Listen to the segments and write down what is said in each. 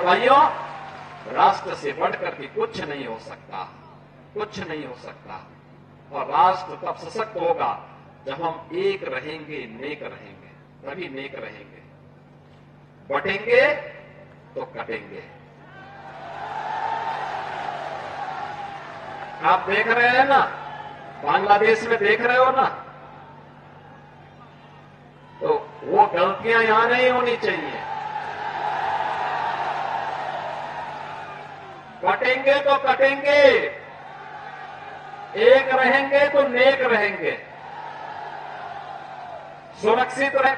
भाइयों, राष्ट्र से बढ़कर के कुछ नहीं हो सकता, कुछ नहीं हो सकता। और राष्ट्र तब सशक्त होगा जब हम एक रहेंगे, नेक रहेंगे, तभी नेक रहेंगे। बटेंगे तो कटेंगे। आप देख रहे हैं ना, बांग्लादेश में देख रहे हो ना, तो वो गलतियां यहां नहीं होनी चाहिए। बटेंगे तो कटेंगे, एक रहेंगे तो नेक रहेंगे, सुरक्षित रहे।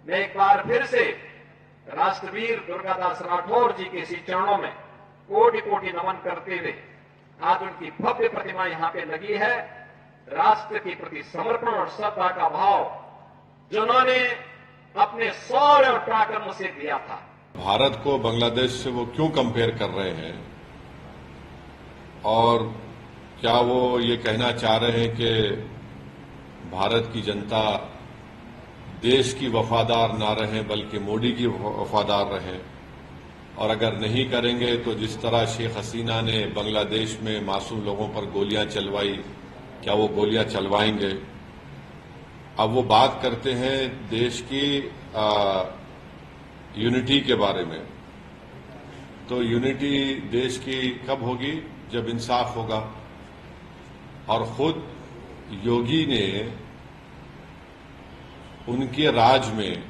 मैं एक बार फिर से राष्ट्रवीर दुर्गादास राठौर जी के श्री चरणों में कोटि कोटि नमन करते हुए आज उनकी भव्य प्रतिमा यहां पे लगी है। राष्ट्र के प्रति समर्पण और श्रद्धा का भाव जिन्होंने अपने शौर्य और पराक्रम से दिया था। भारत को बांग्लादेश से वो क्यों कंपेयर कर रहे हैं, और क्या वो ये कहना चाह रहे हैं कि भारत की जनता देश की वफादार ना रहे बल्कि मोदी की वफादार रहे? और अगर नहीं करेंगे तो जिस तरह शेख हसीना ने बांग्लादेश में मासूम लोगों पर गोलियां चलवाई, क्या वो गोलियां चलवाएंगे? अब वो बात करते हैं देश की यूनिटी के बारे में। तो यूनिटी देश की कब होगी? जब इंसाफ होगा। और खुद योगी ने उनके राज में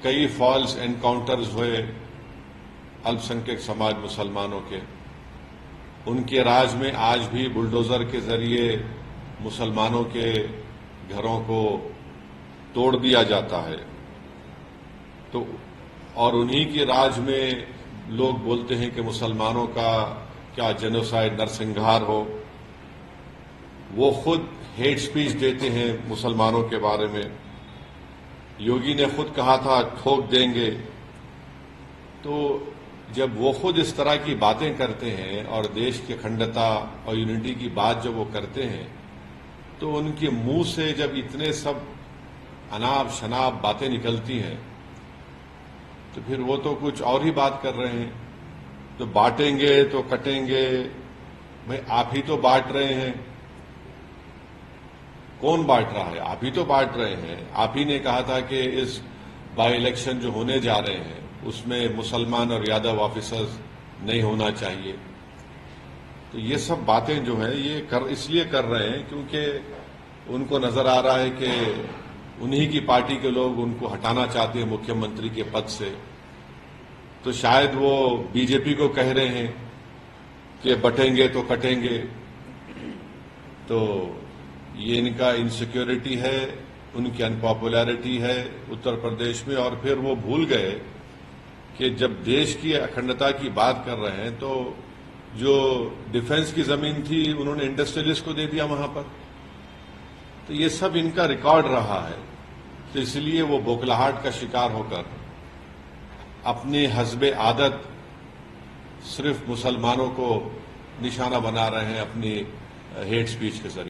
कई फॉल्स एनकाउंटर्स हुए अल्पसंख्यक समाज मुसलमानों के। उनके राज में आज भी बुलडोजर के जरिए मुसलमानों के घरों को तोड़ दिया जाता है। तो और उन्हीं के राज में लोग बोलते हैं कि मुसलमानों का क्या जेनोसाइड, नरसंहार हो। वो खुद हेट स्पीच देते हैं मुसलमानों के बारे में। योगी ने खुद कहा था ठोक देंगे। तो जब वो खुद इस तरह की बातें करते हैं और देश की अखंडता और यूनिटी की बात जब वो करते हैं, तो उनके मुंह से जब इतने सब अनाप शनाप बातें निकलती हैं, तो फिर वो तो कुछ और ही बात कर रहे हैं। तो बांटेंगे तो कटेंगे। भाई आप ही तो बांट रहे हैं। कौन बांट रहा है? आप ही तो बांट रहे हैं। आप ही ने कहा था कि इस बाई इलेक्शन जो होने जा रहे हैं उसमें मुसलमान और यादव ऑफिसर्स नहीं होना चाहिए। तो ये सब बातें जो हैं ये इसलिए कर रहे हैं क्योंकि उनको नजर आ रहा है कि उन्हीं की पार्टी के लोग उनको हटाना चाहते हैं मुख्यमंत्री के पद से। तो शायद वो बीजेपी को कह रहे हैं कि बटेंगे तो कटेंगे। तो ये इनका इनसिक्योरिटी है, उनकी अनपॉपुलैरिटी है उत्तर प्रदेश में। और फिर वो भूल गए कि जब देश की अखंडता की बात कर रहे हैं तो जो डिफेंस की जमीन थी उन्होंने इंडस्ट्रियलिस्ट को दे दिया वहां पर। तो ये सब इनका रिकॉर्ड रहा है। तो इसलिए वो बौखलाहट का शिकार होकर अपनी हस्बे आदत सिर्फ मुसलमानों को निशाना बना रहे हैं अपनी हेट स्पीच के जरिए।